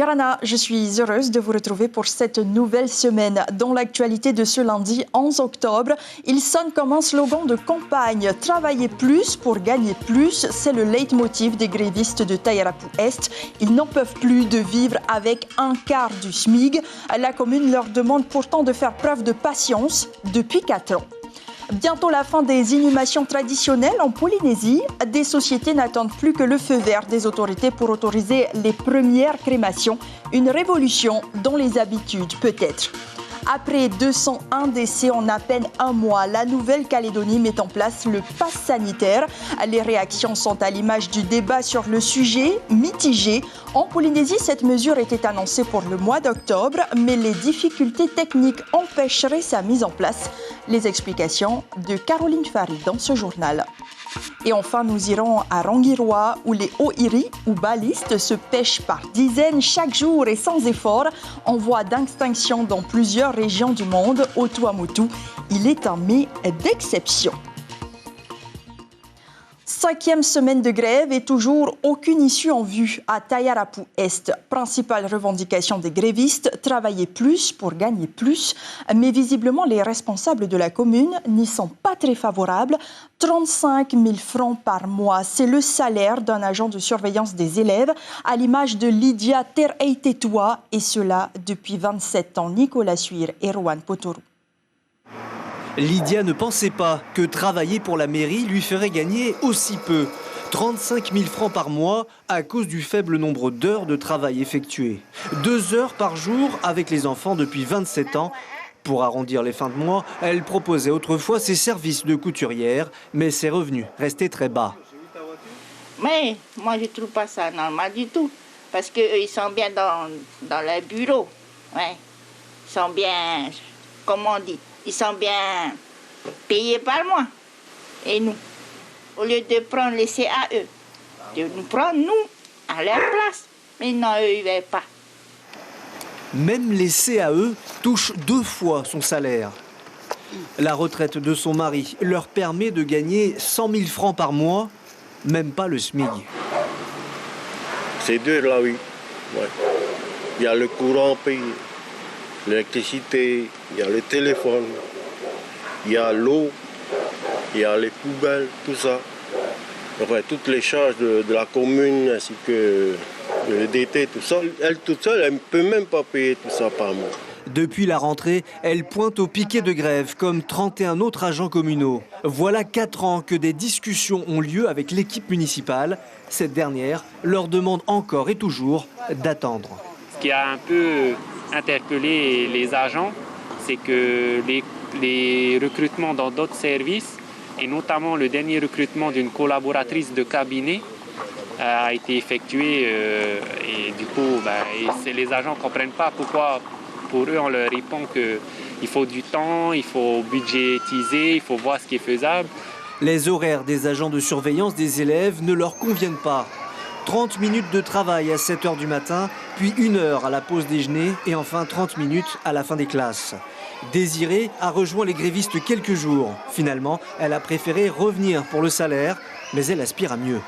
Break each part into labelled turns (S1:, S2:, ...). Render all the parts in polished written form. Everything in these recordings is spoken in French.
S1: Rana, je suis heureuse de vous retrouver pour cette nouvelle semaine. Dans l'actualité de ce lundi 11 octobre, il sonne comme un slogan de campagne. Travailler plus pour gagner plus, c'est le leitmotiv des grévistes de Tayarapu-Est. Ils n'en peuvent plus de vivre avec un quart du SMIC. La commune leur demande pourtant de faire preuve de patience depuis 4 ans. Bientôt la fin des inhumations traditionnelles en Polynésie. Des sociétés n'attendent plus que le feu vert des autorités pour autoriser les premières crémations. Une révolution dans les habitudes, peut-être. Après 201 décès en à peine un mois, la Nouvelle-Calédonie met en place le pass sanitaire. Les réactions sont à l'image du débat sur le sujet, mitigées. En Polynésie, cette mesure était annoncée pour le mois d'octobre, mais les difficultés techniques empêcheraient sa mise en place. Les explications de Caroline Farid dans ce journal. Et enfin, nous irons à Rangiroa où les oiri ou balistes se pêchent par dizaines chaque jour et sans effort, en voie d'extinction dans plusieurs régions du monde. Au Tuamotu, il est un mai d'exception. 5e semaine de grève et toujours aucune issue en vue à Tayarapu-Est. Principale revendication des grévistes, travailler plus pour gagner plus. Mais visiblement, les responsables de la commune n'y sont pas très favorables. 35 000 francs par mois, c'est le salaire d'un agent de surveillance des élèves, à l'image de Lydia Ter-Eitetua, et cela depuis 27 ans. Nicolas Suir et Rowan Potoru.
S2: Lydia ne pensait pas que travailler pour la mairie lui ferait gagner aussi peu. 35 000 francs par mois à cause du faible nombre d'heures de travail effectuées. 2 heures par jour avec les enfants depuis 27 ans. Pour arrondir les fins de mois, elle proposait autrefois ses services de couturière, mais ses revenus restaient très bas.
S3: Mais moi, je ne trouve pas ça normal du tout. Parce qu'eux, ils sont bien dans leur bureau. Ouais. Ils sont bien, comment on dit, ils sont bien payés par mois. Et nous, au lieu de prendre les CAE, de nous prendre, nous, à leur place. Mais non, eux, ils ne veulent pas.
S2: Même les CAE touchent 2 fois son salaire. La retraite de son mari leur permet de gagner 100 000 francs par mois, même pas le SMIC.
S4: C'est dur là, oui. Ouais. Il y a le courant payé, l'électricité, il y a le téléphone, il y a l'eau, il y a les poubelles, tout ça. Enfin, toutes les charges de la commune ainsi que le DT, tout ça, elle toute seule, elle ne peut même pas payer tout ça par mois.
S2: Depuis la rentrée, elle pointe au piquet de grève comme 31 autres agents communaux. Voilà 4 ans que des discussions ont lieu avec l'équipe municipale. Cette dernière leur demande encore et toujours d'attendre.
S5: Ce qui a un peu interpellé les agents, c'est que les recrutements dans d'autres services, et notamment le dernier recrutement d'une collaboratrice de cabinet, a été effectué et du coup, les agents ne comprennent pas pourquoi, pour eux, on leur répond qu'il faut du temps, il faut budgétiser, il faut voir ce qui est faisable.
S2: Les horaires des agents de surveillance des élèves ne leur conviennent pas. 30 minutes de travail à 7 h du matin, puis 1 heure à la pause déjeuner et enfin 30 minutes à la fin des classes. Désirée a rejoint les grévistes quelques jours. Finalement, elle a préféré revenir pour le salaire, mais elle aspire à mieux.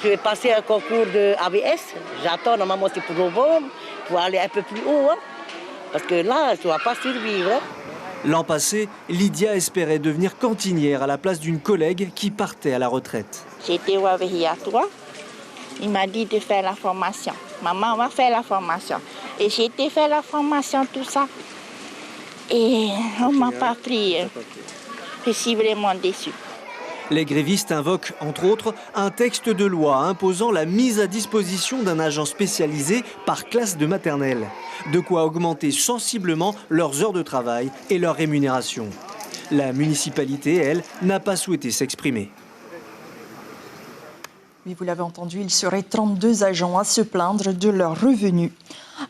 S6: Je vais passer un concours de ABS. J'attends normalement c'est pour novembre, pour aller un peu plus haut. Hein. Parce que là, tu ne vas pas survivre. Hein.
S2: L'an passé, Lydia espérait devenir cantinière à la place d'une collègue qui partait à la retraite.
S3: J'ai été voir toi. Il m'a dit de faire la formation. Maman va faire la formation. Et j'ai été faire la formation, tout ça. Et on ne m'a pas pris. Je suis vraiment déçue.
S2: Les grévistes invoquent, entre autres, un texte de loi imposant la mise à disposition d'un agent spécialisé par classe de maternelle. De quoi augmenter sensiblement leurs heures de travail et leur rémunération. La municipalité, elle, n'a pas souhaité s'exprimer.
S1: Mais vous l'avez entendu, il serait 32 agents à se plaindre de leurs revenus.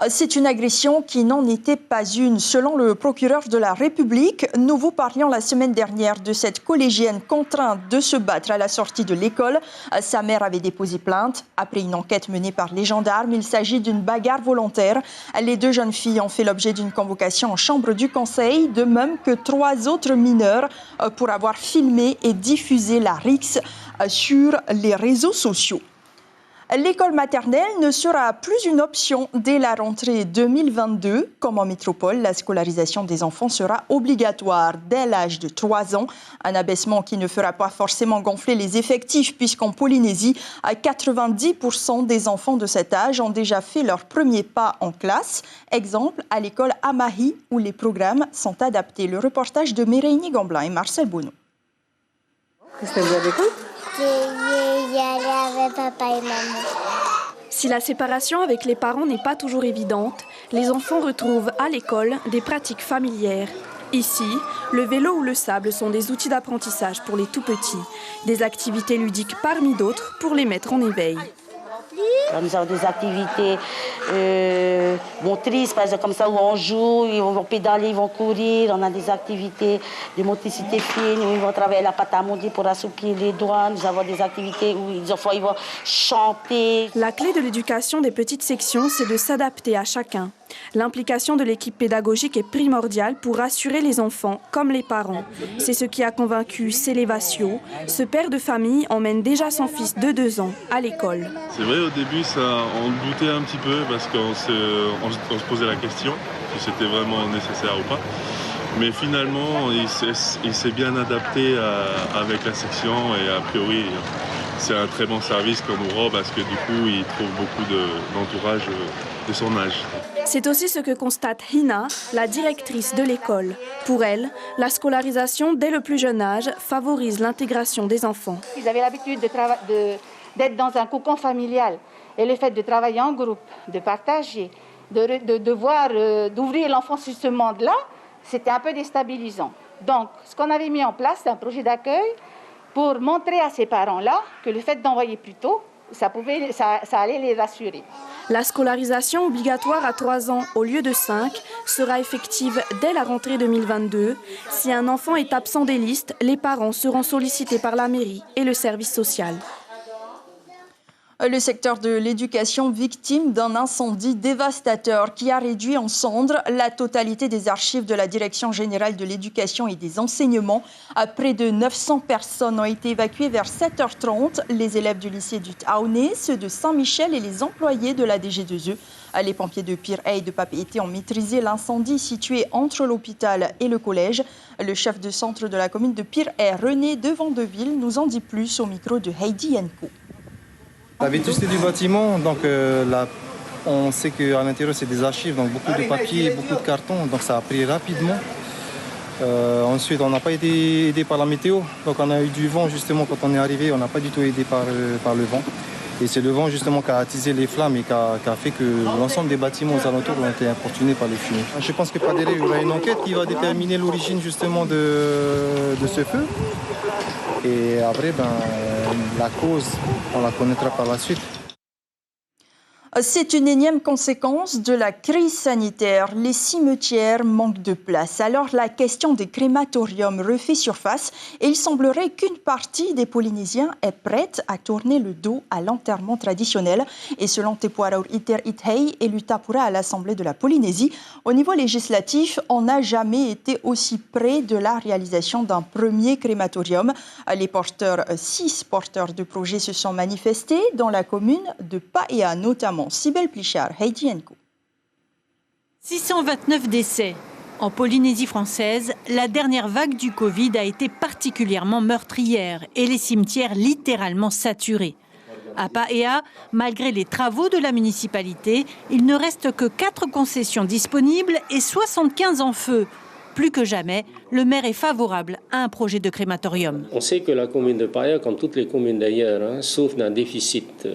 S1: C'est une agression qui n'en était pas une. Selon le procureur de la République, nous vous parlions la semaine dernière de cette collégienne contrainte de se battre à la sortie de l'école. Sa mère avait déposé plainte. Après une enquête menée par les gendarmes, il s'agit d'une bagarre volontaire. Les 2 jeunes filles ont fait l'objet d'une convocation en chambre du conseil, de même que 3 autres mineurs pour avoir filmé et diffusé la rixe sur les réseaux sociaux. L'école maternelle ne sera plus une option dès la rentrée 2022. Comme en métropole, la scolarisation des enfants sera obligatoire dès l'âge de 3 ans. Un abaissement qui ne fera pas forcément gonfler les effectifs puisqu'en Polynésie, 90% des enfants de cet âge ont déjà fait leur premier pas en classe. Exemple à l'école Amahi où les programmes sont adaptés. Le reportage de Mireille Gamblin et Marcel Bonneau.
S7: Qu'est-ce que vous avez fait ?
S8: Y aller avec papa et maman.
S9: Si la séparation avec les parents n'est pas toujours évidente, les enfants retrouvent à l'école des pratiques familières. Ici, le vélo ou le sable sont des outils d'apprentissage pour les tout-petits, des activités ludiques parmi d'autres pour les mettre en éveil.
S6: Nous avons des activités motrices, par exemple, comme ça, où on joue, ils vont pédaler, ils vont courir. On a des activités de motricité fine, où ils vont travailler la pâte à modeler pour assouplir les doigts. Nous avons des activités où les enfants ils vont chanter.
S9: La clé de l'éducation des petites sections, c'est de s'adapter à chacun. L'implication de l'équipe pédagogique est primordiale pour rassurer les enfants comme les parents. C'est ce qui a convaincu Célévatio. Ce père de famille emmène déjà son fils de 2 ans à l'école.
S10: C'est vrai, au début, on doutait un petit peu parce qu'on se posait la question si c'était vraiment nécessaire ou pas. Mais finalement, il s'est bien adapté avec la section et a priori, c'est un très bon service qu'on nous rend parce que du coup, il trouve beaucoup d'entourage de son âge.
S9: C'est aussi ce que constate Hina, la directrice de l'école. Pour elle, la scolarisation dès le plus jeune âge favorise l'intégration des enfants.
S11: Ils avaient l'habitude d'être dans un cocon familial. Et le fait de travailler en groupe, de partager, d'ouvrir l'enfant sur ce monde-là, c'était un peu déstabilisant. Donc, ce qu'on avait mis en place, c'est un projet d'accueil pour montrer à ces parents-là que le fait d'envoyer plus tôt, ça allait les rassurer.
S9: La scolarisation obligatoire à 3 ans au lieu de 5 sera effective dès la rentrée 2022. Si un enfant est absent des listes, les parents seront sollicités par la mairie et le service social.
S1: Le secteur de l'éducation victime d'un incendie dévastateur qui a réduit en cendres la totalité des archives de la Direction générale de l'éducation et des enseignements. Près de 900 personnes ont été évacuées vers 7h30. Les élèves du lycée du Taoné, ceux de Saint-Michel et les employés de la DG2E. Les pompiers de Pire-Hey de Papeete ont maîtrisé l'incendie situé entre l'hôpital et le collège. Le chef de centre de la commune de Pire-Hey, René de Vandeville, nous en dit plus au micro de Heidi Yenko.
S12: La vétusté du bâtiment, donc on sait qu'à l'intérieur c'est des archives, donc beaucoup de papier, beaucoup de cartons, donc ça a pris rapidement. Ensuite, on n'a pas été aidé par la météo, donc on a eu du vent justement quand on est arrivé, on n'a pas du tout aidé par le vent. Et c'est le vent justement qui a attisé les flammes et qui a fait que l'ensemble des bâtiments aux alentours ont été importunés par les fumées. Je pense que par délai, il y aura une enquête qui va déterminer l'origine justement de ce feu. Et après, la cause, on la connaîtra par la suite.
S1: C'est une énième conséquence de la crise sanitaire. Les cimetières manquent de place. Alors la question des crématoriums refait surface et il semblerait qu'une partie des Polynésiens est prête à tourner le dos à l'enterrement traditionnel. Et selon Tepuaraur Iter Ithei, élu Tapura à l'Assemblée de la Polynésie, au niveau législatif, on n'a jamais été aussi près de la réalisation d'un premier crématorium. Les 6 porteurs de projets se sont manifestés dans la commune de Paea notamment. Sibel Plichard, Heidi Yenko.
S13: 629 décès. En Polynésie française, la dernière vague du Covid a été particulièrement meurtrière et les cimetières littéralement saturés. À Paea, malgré les travaux de la municipalité, il ne reste que 4 concessions disponibles et 75 en feu. Plus que jamais, le maire est favorable à un projet de crématorium.
S14: On sait que la commune de Paea, comme toutes les communes d'ailleurs, souffre d'un déficit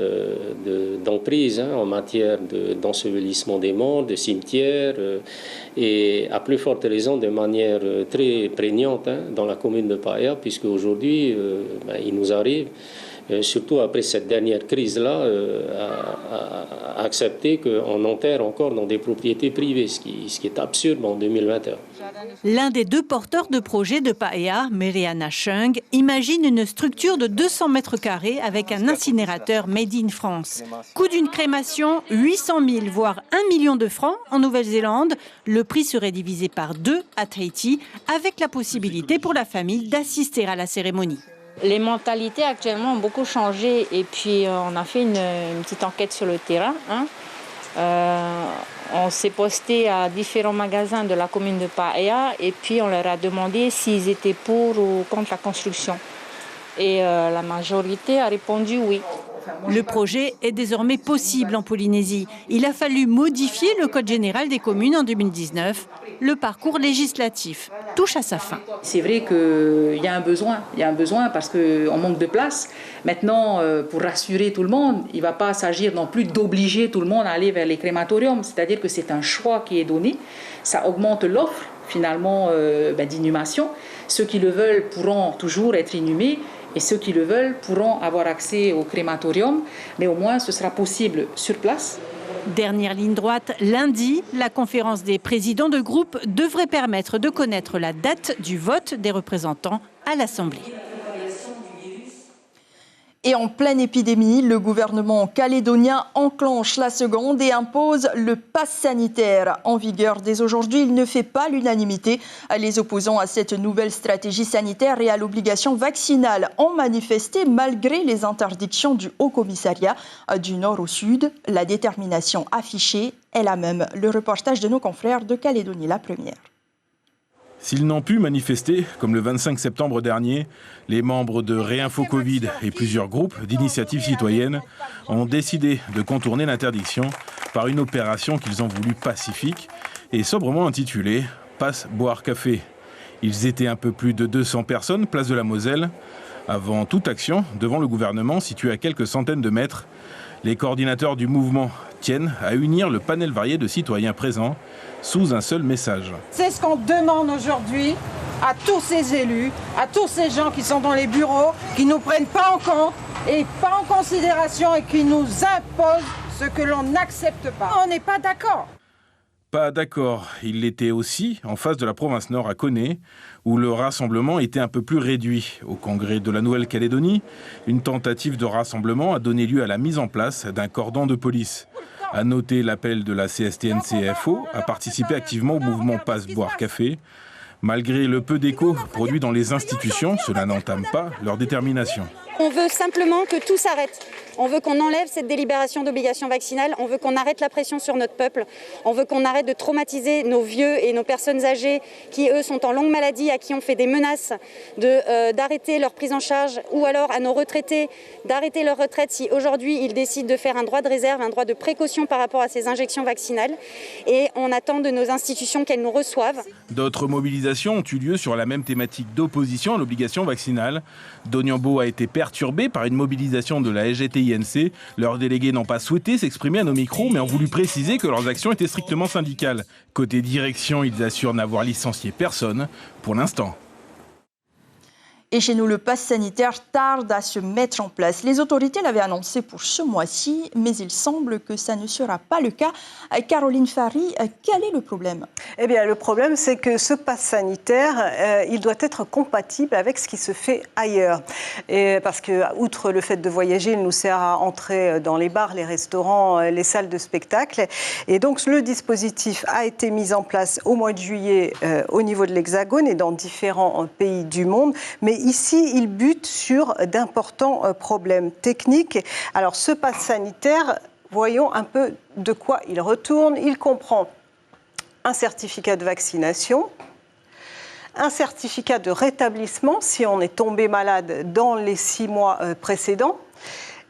S14: d'emprise en matière d'ensevelissement des morts, de cimetières, et à plus forte raison de manière très prégnante dans la commune de Paea, puisque aujourd'hui, il nous arrive, surtout après cette dernière crise-là, à accepter qu'on enterre encore dans des propriétés privées, ce qui est absurde en 2021.
S13: L'un des 2 porteurs de projet de Paea, Meriana Chung, imagine une structure de 200 mètres carrés avec un incinérateur made in France. Coût d'une crémation, 800 000 voire 1 million de francs en Nouvelle-Zélande. Le prix serait divisé par 2 à Tahiti, avec la possibilité pour la famille d'assister à la cérémonie.
S15: Les mentalités actuellement ont beaucoup changé et puis on a fait une petite enquête sur le terrain. On s'est posté à différents magasins de la commune de Paea et puis on leur a demandé s'ils étaient pour ou contre la construction. Et la majorité a répondu oui.
S13: Le projet est désormais possible en Polynésie. Il a fallu modifier le Code général des communes en 2019. Le parcours législatif touche à sa fin.
S16: C'est vrai qu'il y a un besoin. Il y a un besoin parce qu'on manque de place. Maintenant, pour rassurer tout le monde, il ne va pas s'agir non plus d'obliger tout le monde à aller vers les crématoriums. C'est-à-dire que c'est un choix qui est donné. Ça augmente l'offre, finalement, d'inhumation. Ceux qui le veulent pourront toujours être inhumés. Et ceux qui le veulent pourront avoir accès au crématorium, mais au moins ce sera possible sur place.
S13: Dernière ligne droite, lundi, la conférence des présidents de groupe devrait permettre de connaître la date du vote des représentants à l'Assemblée.
S1: Et en pleine épidémie, le gouvernement calédonien enclenche la seconde et impose le pass sanitaire. En vigueur dès aujourd'hui, il ne fait pas l'unanimité. Les opposants à cette nouvelle stratégie sanitaire et à l'obligation vaccinale ont manifesté malgré les interdictions du Haut-Commissariat. Du nord au sud, la détermination affichée est la même. Le reportage de nos confrères de Calédonie la Première.
S17: S'ils n'ont pu manifester, comme le 25 septembre dernier, les membres de Réinfo Covid et plusieurs groupes d'initiatives citoyennes ont décidé de contourner l'interdiction par une opération qu'ils ont voulu pacifique et sobrement intitulée « Passe boire café ». Ils étaient un peu plus de 200 personnes, place de la Moselle. Avant toute action, devant le gouvernement situé à quelques centaines de mètres, les coordinateurs du mouvement tiennent à unir le panel varié de citoyens présents sous un seul message.
S18: C'est ce qu'on demande aujourd'hui à tous ces élus, à tous ces gens qui sont dans les bureaux, qui ne nous prennent pas en compte et pas en considération et qui nous imposent ce que l'on n'accepte pas. On n'est pas d'accord.
S17: Pas d'accord. Il l'était aussi en face de la province Nord à Koné, où le rassemblement était un peu plus réduit. Au congrès de la Nouvelle-Calédonie, une tentative de rassemblement a donné lieu à la mise en place d'un cordon de police. À noter l'appel de la CSTNCFO à participer activement au mouvement Passe boire café. Malgré le peu d'écho produit dans les institutions, cela n'entame pas leur détermination.
S19: On veut simplement que tout s'arrête. On veut qu'on enlève cette délibération d'obligation vaccinale. On veut qu'on arrête la pression sur notre peuple. On veut qu'on arrête de traumatiser nos vieux et nos personnes âgées qui, eux, sont en longue maladie, à qui on fait des menaces d'arrêter leur prise en charge, ou alors à nos retraités d'arrêter leur retraite si aujourd'hui ils décident de faire un droit de réserve, un droit de précaution par rapport à ces injections vaccinales. Et on attend de nos institutions qu'elles nous reçoivent.
S17: D'autres mobilisations ont eu lieu sur la même thématique d'opposition à l'obligation vaccinale. Doniambo a été perturbé par une mobilisation de la SGTINC. Leurs délégués n'ont pas souhaité s'exprimer à nos micros, mais ont voulu préciser que leurs actions étaient strictement syndicales. Côté direction, ils assurent n'avoir licencié personne pour l'instant.
S1: Et chez nous, le pass sanitaire tarde à se mettre en place. Les autorités l'avaient annoncé pour ce mois-ci, mais il semble que ça ne sera pas le cas. Caroline Fary, quel est le problème ?
S20: Eh bien, le problème, c'est que ce pass sanitaire, il doit être compatible avec ce qui se fait ailleurs. Et parce que, outre le fait de voyager, il nous sert à entrer dans les bars, les restaurants, les salles de spectacle. Et donc, le dispositif a été mis en place au mois de juillet au niveau de l'Hexagone et dans différents pays du monde. Mais ici, il bute sur d'importants problèmes techniques. Alors, ce pass sanitaire, voyons un peu de quoi il retourne. Il comprend un certificat de vaccination, un certificat de rétablissement si on est tombé malade dans les 6 mois précédents,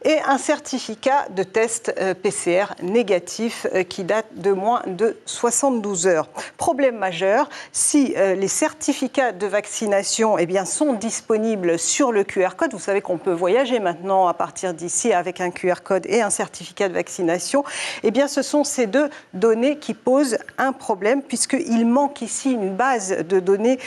S20: et un certificat de test PCR négatif qui date de moins de 72 heures. Problème majeur, si les certificats de vaccination sont disponibles sur le QR code, vous savez qu'on peut voyager maintenant à partir d'ici avec un QR code et un certificat de vaccination, ce sont ces deux données qui posent un problème puisqu'il manque ici une base de données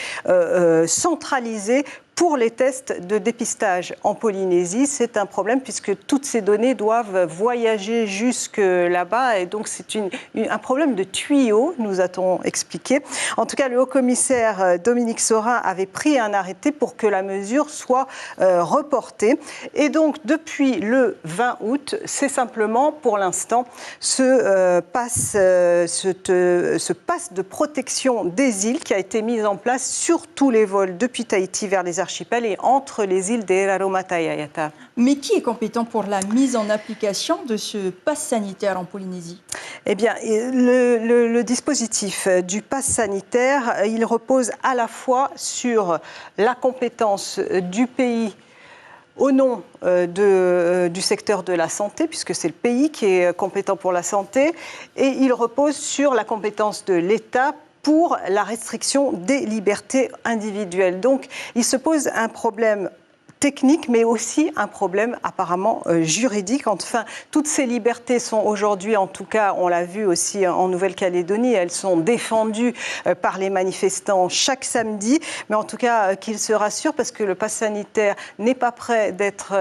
S20: centralisée pour les tests de dépistage en Polynésie. C'est un problème puisque toutes ces données doivent voyager jusque là-bas et donc c'est un problème de tuyau, nous a-t-on expliqué. En tout cas, le haut-commissaire Dominique Sorin avait pris un arrêté pour que la mesure soit reportée. Et donc, depuis le 20 août, c'est simplement pour l'instant ce pass de protection des îles qui a été mis en place sur tous les vols depuis Tahiti vers les Archipels l'archipel et entre les îles d'Eraromatayayata.
S1: Mais qui est compétent pour la mise en application de ce pass sanitaire en Polynésie?
S20: Eh bien, le dispositif du pass sanitaire, il repose à la fois sur la compétence du pays au nom du secteur de la santé, puisque c'est le pays qui est compétent pour la santé, et il repose sur la compétence de l'État pour la restriction des libertés individuelles. Donc, il se pose un problème technique, mais aussi un problème apparemment juridique. Enfin, toutes ces libertés sont aujourd'hui, en tout cas, on l'a vu aussi en Nouvelle-Calédonie, elles sont défendues par les manifestants chaque samedi. Mais en tout cas, qu'ils se rassurent, parce que le pass sanitaire n'est pas prêt d'être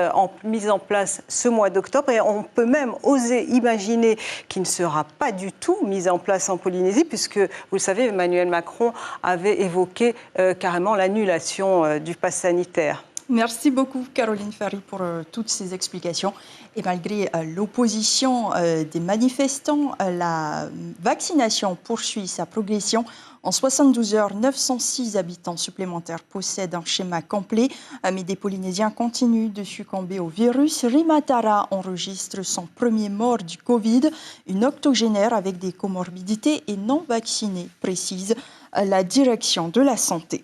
S20: mis en place ce mois d'octobre. Et on peut même oser imaginer qu'il ne sera pas du tout mis en place en Polynésie, puisque, vous le savez, Emmanuel Macron avait évoqué carrément l'annulation du pass sanitaire.
S1: Merci beaucoup, Caroline Ferry, pour toutes ces explications. Et malgré l'opposition des manifestants, la vaccination poursuit sa progression. En 72 heures, 906 habitants supplémentaires possèdent un schéma complet, mais des Polynésiens continuent de succomber au virus. Rimatara enregistre son premier mort du Covid, une octogénaire avec des comorbidités et non vaccinée, précise la direction de la santé.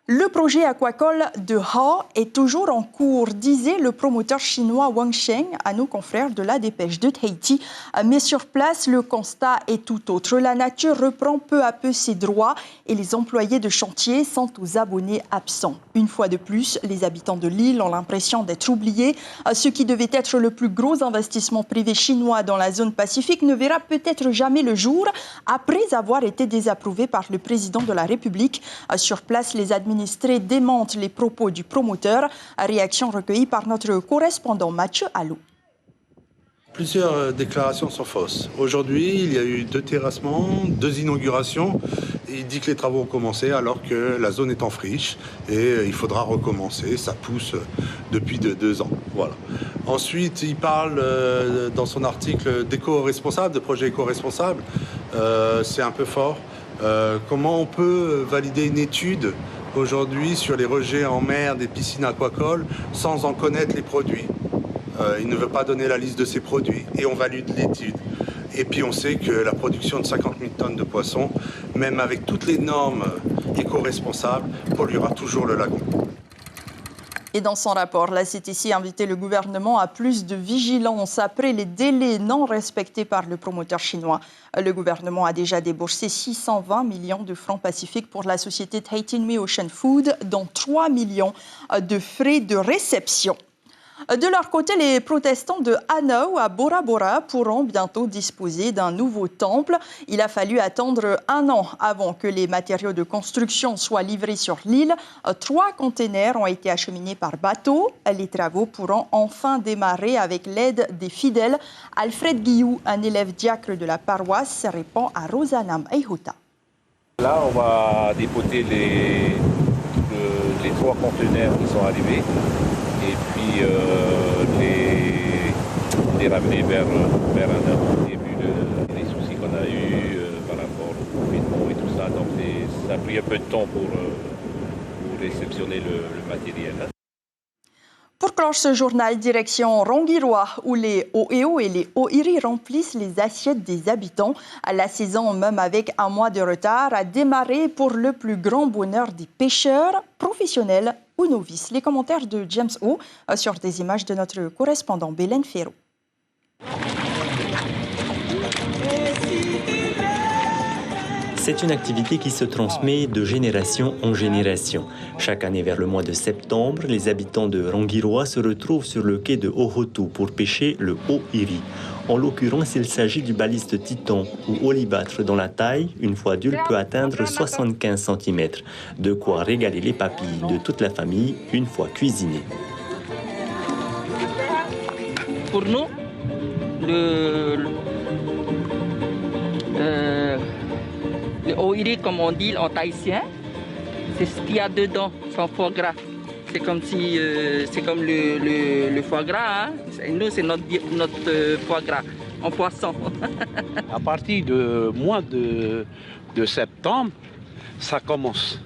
S1: Le projet aquacole de Ha est toujours en cours, disait le promoteur chinois Wang Sheng à nos confrères de la Dépêche de Tahiti. Mais sur place, le constat est tout autre. La nature reprend peu à peu ses droits et les employés de chantier sont aux abonnés absents. Une fois de plus, les habitants de l'île ont l'impression d'être oubliés. Ce qui devait être le plus gros investissement privé chinois dans la zone Pacifique ne verra peut-être jamais le jour après avoir été désapprouvé par le président de la République. Sur place, les administrés démentent les propos du promoteur. Réaction recueillie par notre correspondant Mathieu Allou.
S21: Plusieurs déclarations sont fausses. Aujourd'hui, il y a eu 2 terrassements, 2 inaugurations. Il dit que les travaux ont commencé alors que la zone est en friche et il faudra recommencer. Ça pousse depuis 2 ans. Voilà. Ensuite, il parle dans son article d'éco-responsable, de projet éco-responsable. C'est un peu fort. Comment on peut valider une étude aujourd'hui sur les rejets en mer des piscines aquacoles sans en connaître les produits? Il ne veut pas donner la liste de ses produits et on valide l'étude. Et puis on sait que la production de 50 000 tonnes de poissons, même avec toutes les normes éco-responsables, polluera toujours le lagon.
S1: Et dans son rapport, la CTC a invité le gouvernement à plus de vigilance après les délais non respectés par le promoteur chinois. Le gouvernement a déjà déboursé 620 millions de francs pacifiques pour la société Tahitian Ocean Food, dont 3 millions de frais de réception. De leur côté, les protestants de Hanau à Bora Bora pourront bientôt disposer d'un nouveau temple. Il a fallu attendre 1 an avant que les matériaux de construction soient livrés sur l'île. 3 containers ont été acheminés par bateau. Les travaux pourront enfin démarrer avec l'aide des fidèles. Alfred Guillou, un élève diacre de la paroisse, répond à Rosanam Eihuta.
S22: Là, on va dépoter les 3 conteneurs qui sont arrivés. Et puis les ramener vers un an, début des soucis qu'on a eus par rapport au confinement et tout ça. Donc ça a pris un peu de temps pour réceptionner le matériel.
S1: Pour clore ce journal, direction Rongiroa, où les O'Eo et les O'Iri remplissent les assiettes des habitants. La saison, même avec 1 mois de retard, a démarré pour le plus grand bonheur des pêcheurs, professionnels ou novices. Les commentaires de James O sur des images de notre correspondant Bélène Ferro.
S23: C'est une activité qui se transmet de génération en génération. Chaque année, vers le mois de septembre, les habitants de Rongiroa se retrouvent sur le quai de Ohotu pour pêcher le O'Iri. En l'occurrence, il s'agit du baliste titan ou olibâtre dont la taille, une fois adulte, peut atteindre 75 cm. De quoi régaler les papilles de toute la famille une fois cuisinées.
S24: Pour nous, le O'Iri, comme on dit en tahitien, c'est ce qu'il y a dedans, son foie gras. C'est comme si, c'est comme le foie gras. Hein? Nous, c'est notre foie gras en poisson.
S25: À partir du mois de septembre, ça commence.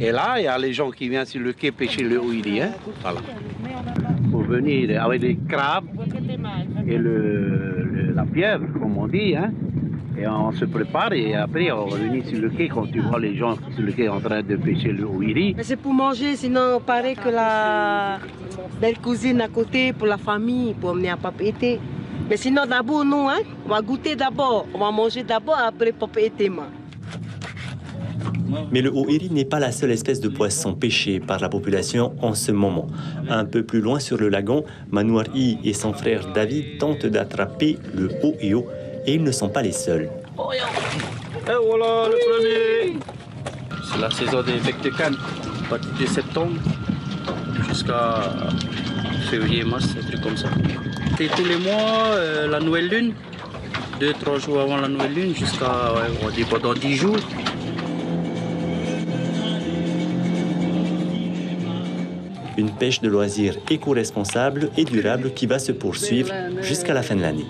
S25: Et là, il y a les gens qui viennent sur le quai pêcher le ouïri. Hein? Voilà. Pour venir avec les crabes et la pieuvre, comme on dit. Hein? Et on se prépare et après on va venir sur le quai quand tu vois les gens sur le quai en train de pêcher le ouïri.
S2: C'est pour manger, sinon il paraît que la belle cousine à côté pour la famille, pour emmener à Papeete. Mais sinon d'abord non, hein? On va goûter d'abord, on va manger d'abord, après Papeete.
S23: Mais le ouïri n'est pas la seule espèce de poisson pêchée par la population en ce moment. Un peu plus loin sur le lagon, Manouari et son frère David tentent d'attraper le oeo et ils ne sont pas les seuls.
S25: Et voilà le premier. C'est la saison des becs de canne, à partir de septembre jusqu'à février-mars, un truc comme ça. C'est tous les mois, la nouvelle lune, 2-3 jours avant la nouvelle lune, jusqu'à on dit pendant 10 jours.
S23: Une pêche de loisirs éco-responsable et durable qui va se poursuivre jusqu'à la fin de l'année.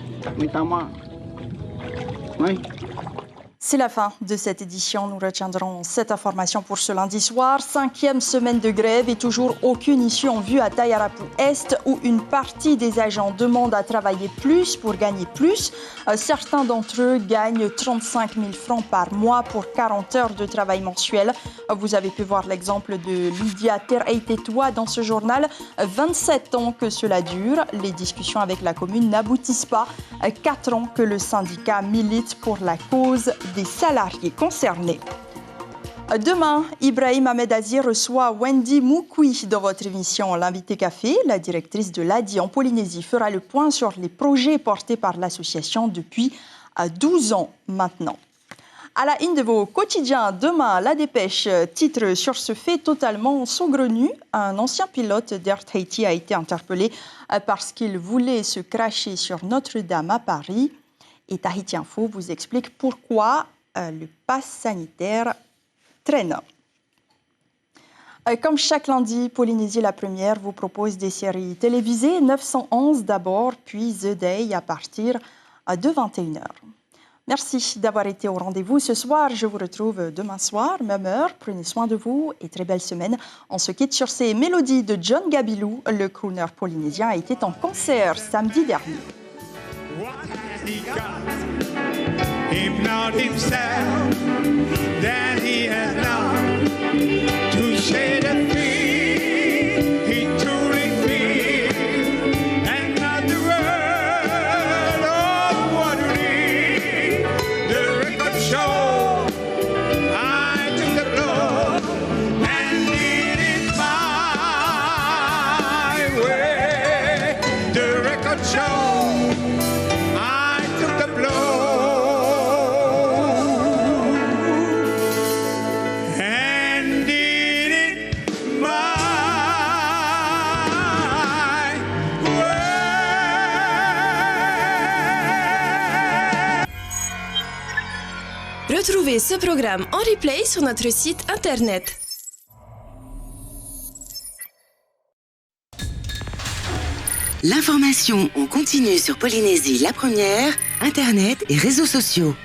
S1: C'est la fin de cette édition. Nous retiendrons cette information pour ce lundi soir. 5e semaine de grève et toujours aucune issue en vue à Tayarapu Est, où une partie des agents demande à travailler plus pour gagner plus. Certains d'entre eux gagnent 35 000 francs par mois pour 40 heures de travail mensuel. Vous avez pu voir l'exemple de Lydia Tereitetoua dans ce journal. 27 ans que cela dure. Les discussions avec la commune n'aboutissent pas. 4 ans que le syndicat milite pour la cause des salariés concernés. Demain, Ibrahim Ahmed Aziz reçoit Wendy Moukoui dans votre émission L'Invité Café. La directrice de l'ADI en Polynésie fera le point sur les projets portés par l'association depuis 12 ans maintenant. À la une de vos quotidiens, demain, La Dépêche titre sur ce fait totalement saugrenu. Un ancien pilote d'Air Tahiti a été interpellé parce qu'il voulait se cracher sur Notre-Dame à Paris. Et Tahiti Info vous explique pourquoi le pass sanitaire traîne. Comme chaque lundi, Polynésie la première vous propose des séries télévisées. 911 d'abord, puis The Day à partir de 21h. Merci d'avoir été au rendez-vous ce soir. Je vous retrouve demain soir, même heure. Prenez soin de vous et très belle semaine. On se quitte sur ces mélodies de John Gabilou. Le crooner polynésien a été en concert samedi dernier.
S3: He got, if not himself, then he has none to share the fear he truly feels, and not the world of what we the record show. I took the blow and did it my way. The record show.
S4: Retrouvez ce programme en replay sur notre site internet.
S5: L'information en continu sur Polynésie la première, internet et réseaux sociaux.